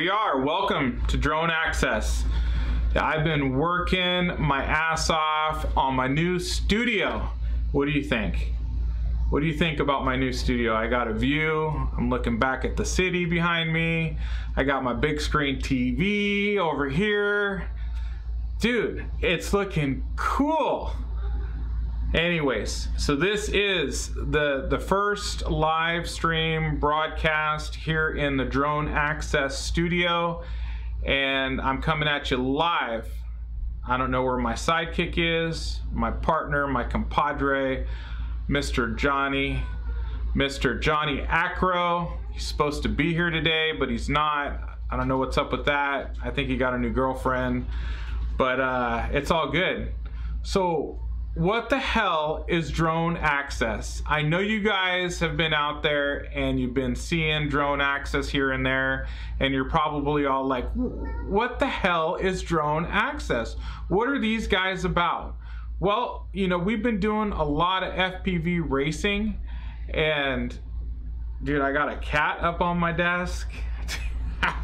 we are. Welcome to Drone Access. I've been working my ass off on my new studio. What do you think? What do you think about my new studio? I got a view. I'm looking back at the city behind me. I got my big screen TV over here. Dude, it's looking cool. Anyways, so this is the first live stream broadcast here in the Drone Access studio, and I'm coming at you live. I don't know where my sidekick is, my partner, my compadre, Mr. Johnny Acro. He's supposed to be here today, but he's not. I don't know what's up with that. I think he got a new girlfriend, but it's all good. So what the hell is Drone Access? I know you guys have been out there and you've been seeing Drone Access here and there, and you're probably all like, what the hell is Drone Access? What are these guys about? Well, you know, we've been doing a lot of FPV racing, and dude, I got a cat up on my desk.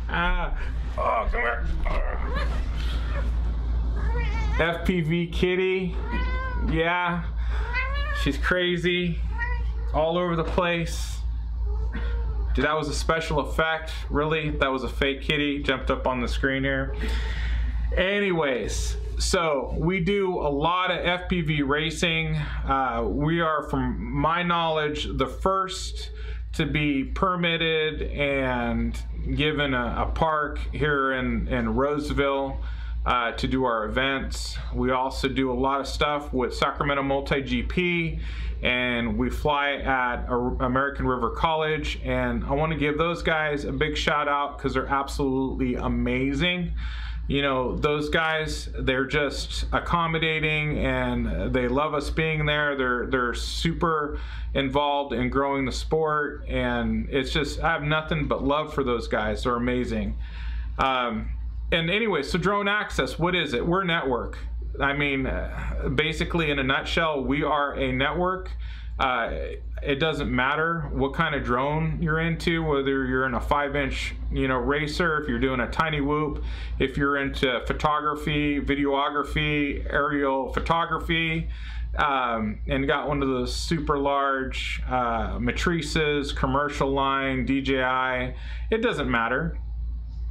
Oh, come here. FPV kitty. Yeah, she's crazy, all over the place. Dude, that was a special effect. Really, that was a fake kitty, jumped up on the screen here. Anyways, so we do a lot of FPV racing. We are, from my knowledge, the first to be permitted and given a park here in Roseville to do our events. We also do a lot of stuff with Sacramento Multi GP, and we fly at American River College, and I want to give those guys a big shout out because they're absolutely amazing. You know, those guys, they're just accommodating and they love us being there. They're super involved in growing the sport, and it's just, I have nothing but love for those guys. They're amazing. And anyway, so Drone Access, what is it? We're a network. I mean, basically in a nutshell, we are a network. It doesn't matter what kind of drone you're into, whether you're in a 5-inch, you know, racer, if you're doing a tiny whoop, if you're into photography, videography, aerial photography, and got one of those super large matrices, commercial line, DJI, it doesn't matter.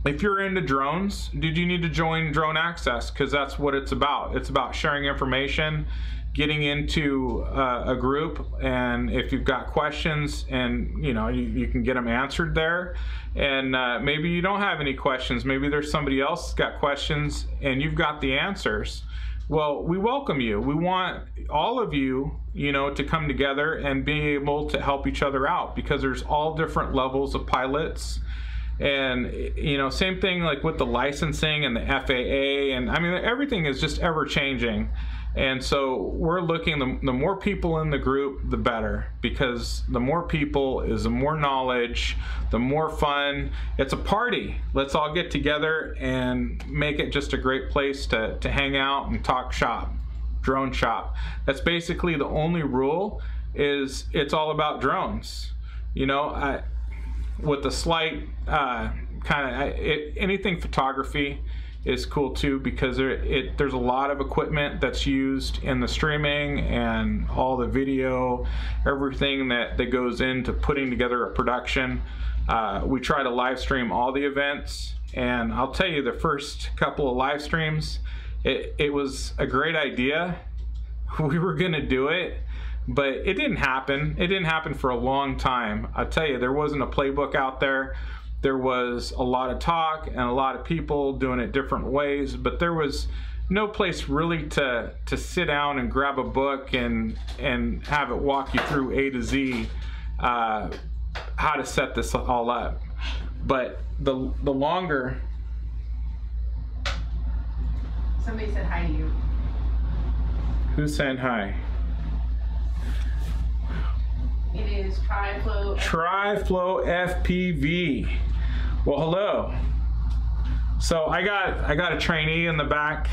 If you're into drones, dude, you need to join Drone Access, because that's what it's about. It's about sharing information, getting into a group, and if you've got questions, and you know, you can get them answered there. And maybe you don't have any questions, maybe there's somebody else that's got questions and you've got the answers. Well, we welcome you. We want all of you, you know, to come together and be able to help each other out, because there's all different levels of pilots. And you know, same thing like with the licensing and the FAA, and I mean, everything is just ever changing. And so we're looking, the more people in the group, the better, because the more people is the more knowledge, the more fun. It's a party. Let's all get together and make it just a great place to hang out and talk shop, drone shop. That's basically the only rule, is it's all about drones. You know, with the slight anything photography is cool too, because there's a lot of equipment that's used in the streaming and all the video, everything that goes into putting together a production. We try to live stream all the events, and I'll tell you, the first couple of live streams, it was a great idea. We were gonna do it, but it didn't happen. It didn't happen for a long time. I tell you, there wasn't a playbook out there. There was a lot of talk and a lot of people doing it different ways, but there was no place really to sit down and grab a book and have it walk you through A to Z how to set this all up. But the longer... Somebody said hi to you. Who's saying hi? It is TriFlow. TriFlow FPV. Well, hello. So I got a trainee in the back,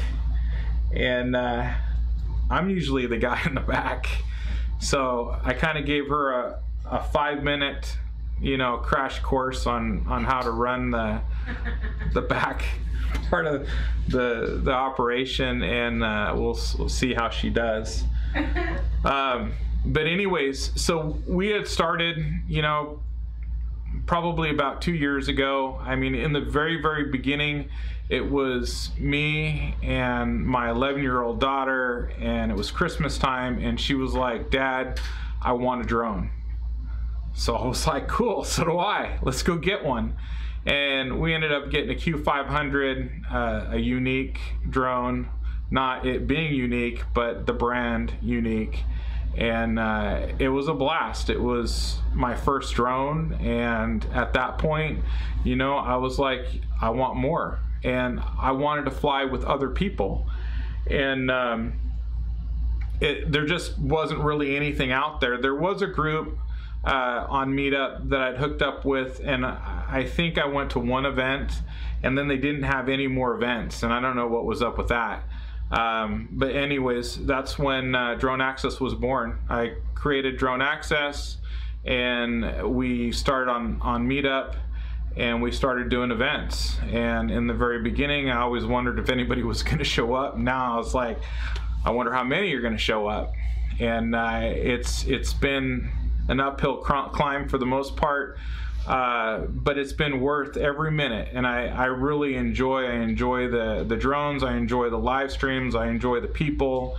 and I'm usually the guy in the back. So I kind of gave her a 5-minute, you know, crash course on how to run the the back part of the operation, and we'll see how she does. But anyways, so we had started, you know, probably about 2 years ago. I mean, in the very beginning, it was me and my 11-year-old daughter, and it was Christmas time, and she was like, "Dad, I want a drone." So I was like, "Cool, so do I. Let's go get one." And we ended up getting a Q500, a unique drone, not it being unique, but the brand unique. And it was a blast. It was my first drone, and at that point, you know, I was like, I want more, and I wanted to fly with other people. And there just wasn't really anything out there. There was a group on Meetup that I'd hooked up with, and I think I went to one event, and then they didn't have any more events, and I don't know what was up with that. But anyways, that's when Drone Access was born. I created Drone Access, and we started on Meetup, and we started doing events. And in the very beginning, I always wondered if anybody was going to show up. Now I was like, I wonder how many are going to show up. And it's been an uphill climb for the most part, but it's been worth every minute. And I really enjoy the drones, I enjoy the live streams, I enjoy the people.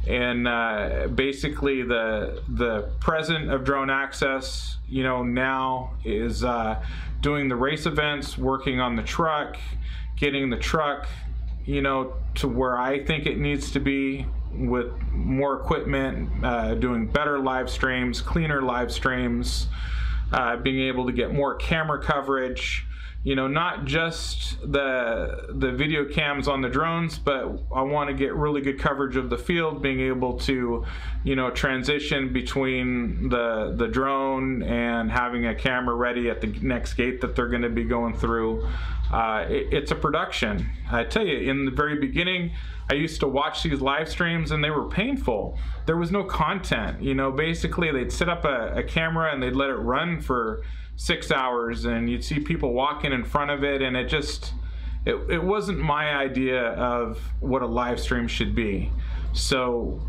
And basically the president of Drone Access, you know, now is doing the race events, working on the truck, getting the truck, you know, to where I think it needs to be, with more equipment, doing better live streams, cleaner live streams, being able to get more camera coverage, you know, not just the video cams on the drones, but I want to get really good coverage of the field, being able to, you know, transition between the drone and having a camera ready at the next gate that they're going to be going through. It's a production. I tell you, in the very beginning, I used to watch these live streams and they were painful. There was no content. You know, basically they'd set up a camera and they'd let it run for 6 hours, and you'd see people walking in front of it, and it wasn't my idea of what a live stream should be. So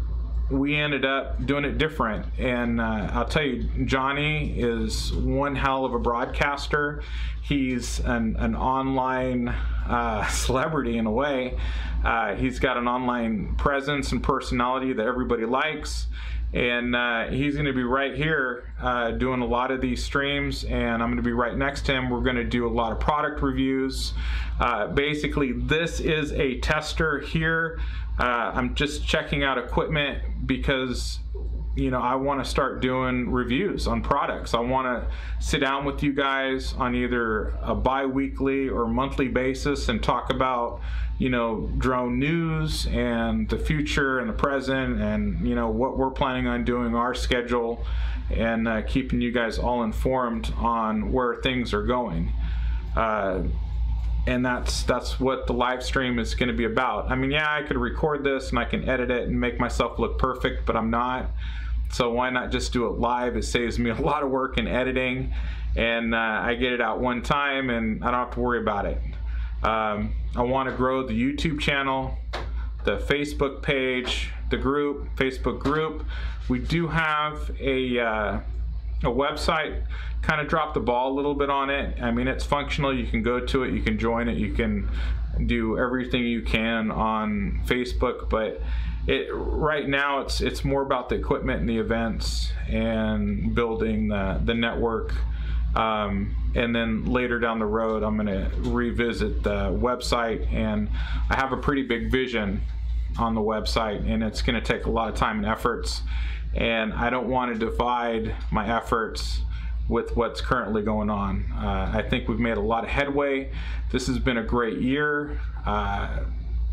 we ended up doing it different. And I'll tell you, Johnny is one hell of a broadcaster. He's an online celebrity in a way. He's got an online presence and personality that everybody likes. And he's going to be right here doing a lot of these streams, and I'm going to be right next to him. We're going to do a lot of product reviews. Basically, this is a tester here. I'm just checking out equipment because, you know, I want to start doing reviews on products. I want to sit down with you guys on either a bi-weekly or monthly basis and talk about, you know, drone news and the future and the present, and, you know, what we're planning on doing, our schedule, and keeping you guys all informed on where things are going. And that's what the live stream is going to be about. I mean, yeah, I could record this and I can edit it and make myself look perfect, but I'm not. So why not just do it live? It saves me a lot of work in editing, and I get it out one time and I don't have to worry about it. I want to grow the YouTube channel, the Facebook page, the group, Facebook group. We do have a website. Kind of dropped the ball a little bit on it. I mean, it's functional. You can go to it, you can join it, you can do everything you can on Facebook, but right now it's more about the equipment and the events and building the network. And then later down the road, I'm going to revisit the website, and I have a pretty big vision on the website, and it's going to take a lot of time and efforts, and I don't want to divide my efforts with what's currently going on. I think we've made a lot of headway. This has been a great year.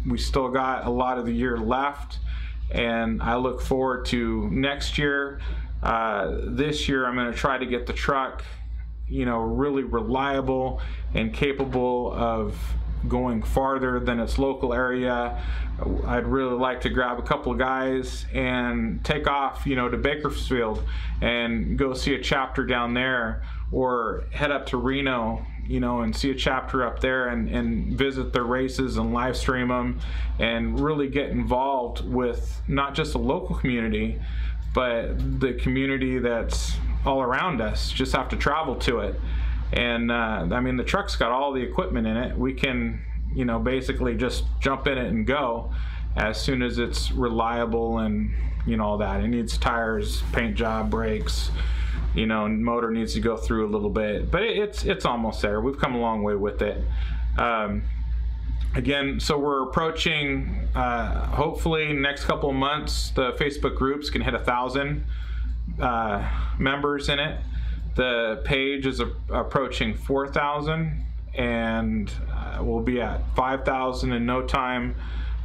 We still got a lot of the year left, and I look forward to next year. This year I'm going to try to get the truck, you know, really reliable and capable of going farther than its local area. I'd really like to grab a couple of guys and take off, you know, to Bakersfield and go see a chapter down there, or head up to Reno, you know, and see a chapter up there and visit their races and live stream them and really get involved with not just the local community, but the community that's all around us. Just have to travel to it. And I mean, the truck's got all the equipment in it. We can, you know, basically just jump in it and go as soon as it's reliable and, you know, all that. It needs tires, paint job, brakes, you know, and motor needs to go through a little bit, but it's almost there. We've come a long way with it. Again, so we're approaching, hopefully next couple of months, the Facebook groups can hit 1,000 members in it. The page is approaching 4,000, and we'll be at 5,000 in no time.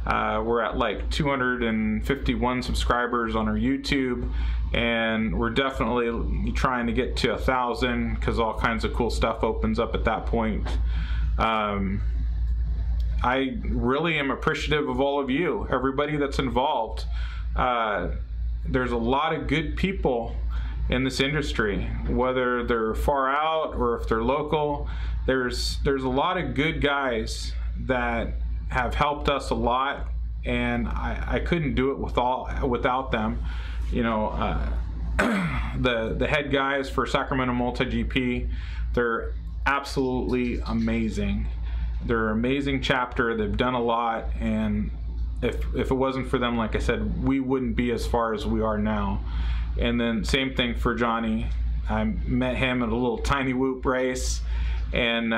We're at like 251 subscribers on our YouTube, and we're definitely trying to get to 1,000 because all kinds of cool stuff opens up at that point. I really am appreciative of all of you, everybody that's involved. There's a lot of good people in this industry, whether they're far out or if they're local. There's a lot of good guys that have helped us a lot, and I couldn't do it without them. You know, the head guys for Sacramento Multi GP, they're absolutely amazing. They're an amazing chapter. They've done a lot, and if it wasn't for them, like I said, we wouldn't be as far as we are now. And then same thing for Johnny. I met him at a little tiny whoop race, and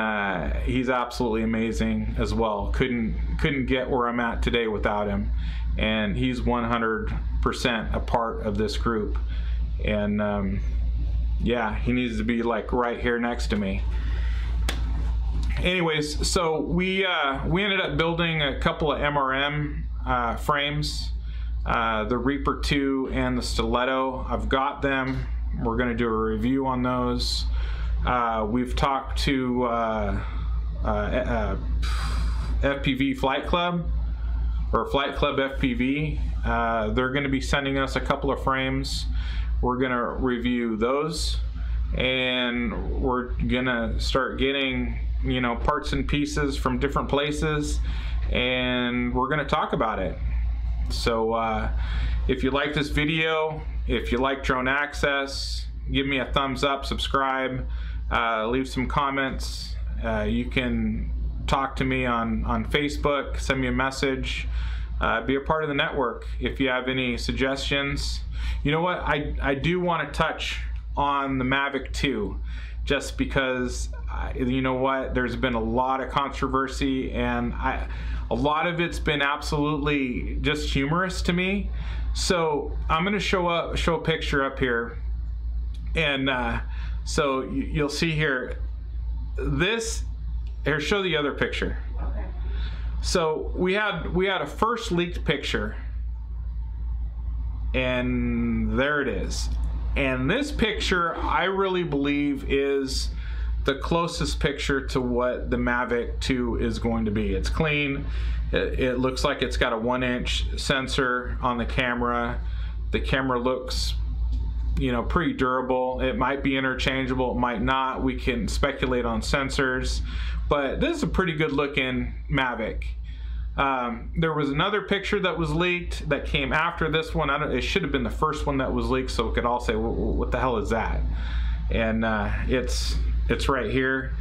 he's absolutely amazing as well. Couldn't get where I'm at today without him, and he's 100% a part of this group. And yeah, he needs to be like right here next to me. Anyways, so we ended up building a couple of MRM frames, the Reaper 2 and the Stiletto. I've got them. We're going to do a review on those. We've talked to FPV Flight Club, or Flight Club FPV. They're going to be sending us a couple of frames. We're going to review those, and we're going to start getting, you know, parts and pieces from different places, and we're going to talk about it. So if you like this video, if you like drone access, give me a thumbs up, subscribe, leave some comments. You can talk to me on Facebook, send me a message, be a part of the network if you have any suggestions. You know what, I do want to touch on the Mavic 2, just because you know what, there's been a lot of controversy, and a lot of it's been absolutely just humorous to me. So I'm going to show a picture up here, and so you'll see here, here, show the other picture. Okay. So we had a first leaked picture, and there it is. And this picture, I really believe, is the closest picture to what the Mavic 2 is going to be. It's clean. It looks like it's got a 1-inch sensor on the camera. The camera looks, you know, pretty durable. It might be interchangeable, it might not. We can speculate on sensors, but this is a pretty good looking Mavic. There was another picture that was leaked that came after this one. It should have been the first one that was leaked, so we could all say, what the hell is that? And it's right here.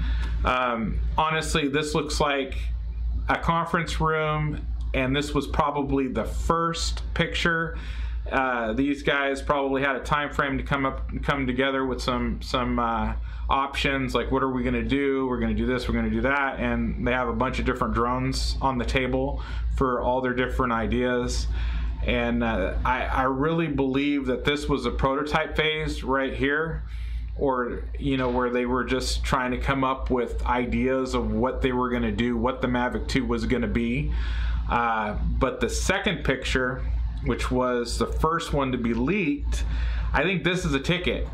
Honestly, this looks like a conference room, and this was probably the first picture. These guys probably had a time frame to come together with some options, like what are we going to do? We're going to do this, we're going to do that, and they have a bunch of different drones on the table for all their different ideas. And I really believe that this was a prototype phase right here, or, you know, where they were just trying to come up with ideas of what they were going to do, what the Mavic 2 was going to be. But the second picture, which was the first one to be leaked, I think this is a ticket.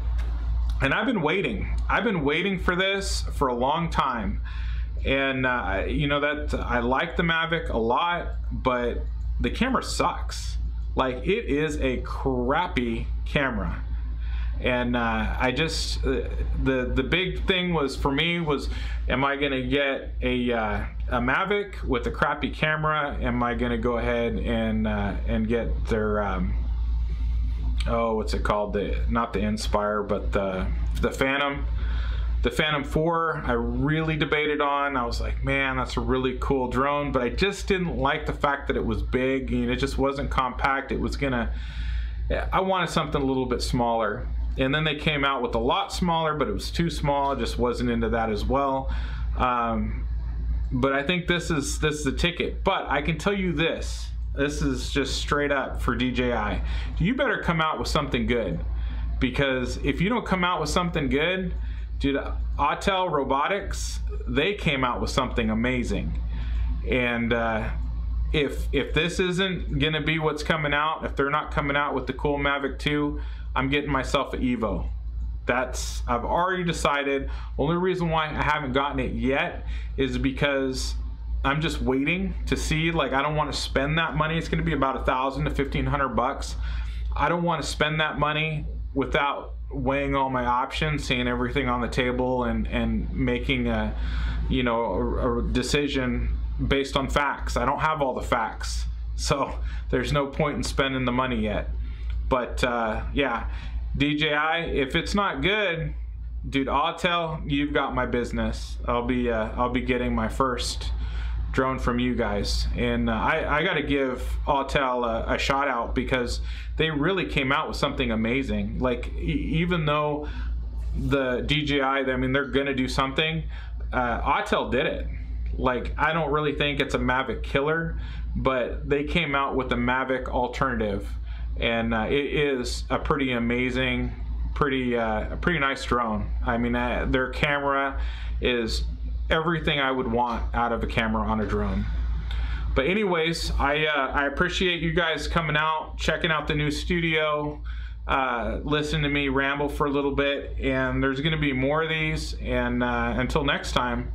And I've been waiting for this for a long time. And you know, that I like the Mavic a lot, but the camera sucks. Like, it is a crappy camera. And I just the big thing was for me was, am I gonna get a Mavic with a crappy camera? Am I gonna go ahead and get their oh, what's it called, not the Inspire, but the Phantom. The Phantom 4, I really debated on. I was like, man, that's a really cool drone, but I just didn't like the fact that it was big and it just wasn't compact. It was I wanted something a little bit smaller. And then they came out with a lot smaller, but it was too small. I just wasn't into that as well. But I think this is the ticket. But I can tell you this is just straight up for DJI. You better come out with something good, because if you don't come out with something good, dude, Autel Robotics, they came out with something amazing. And if this isn't gonna be what's coming out, if they're not coming out with the cool Mavic 2, I'm getting myself an Evo. I've already decided. Only reason why I haven't gotten it yet is because I'm just waiting to see. Like, I don't want to spend that money. It's gonna be about $1,000 to $1,500. I don't want to spend that money without weighing all my options, seeing everything on the table, and making a decision based on facts. I don't have all the facts, so there's no point in spending the money yet. But yeah, DJI, if it's not good, dude, Autel, you've got my business. I'll be getting my first drone from you guys. And I got to give Autel a shout out, because they really came out with something amazing. Like, even though the DJI, I mean, they're gonna do something, Autel did it. Like, I don't really think it's a Mavic killer, but they came out with a Mavic alternative, and it is a pretty amazing, a pretty nice drone. I mean, their camera is everything I would want out of a camera on a drone. But anyways, I appreciate you guys coming out, checking out the new studio, listening to me ramble for a little bit, and there's gonna be more of these. And until next time,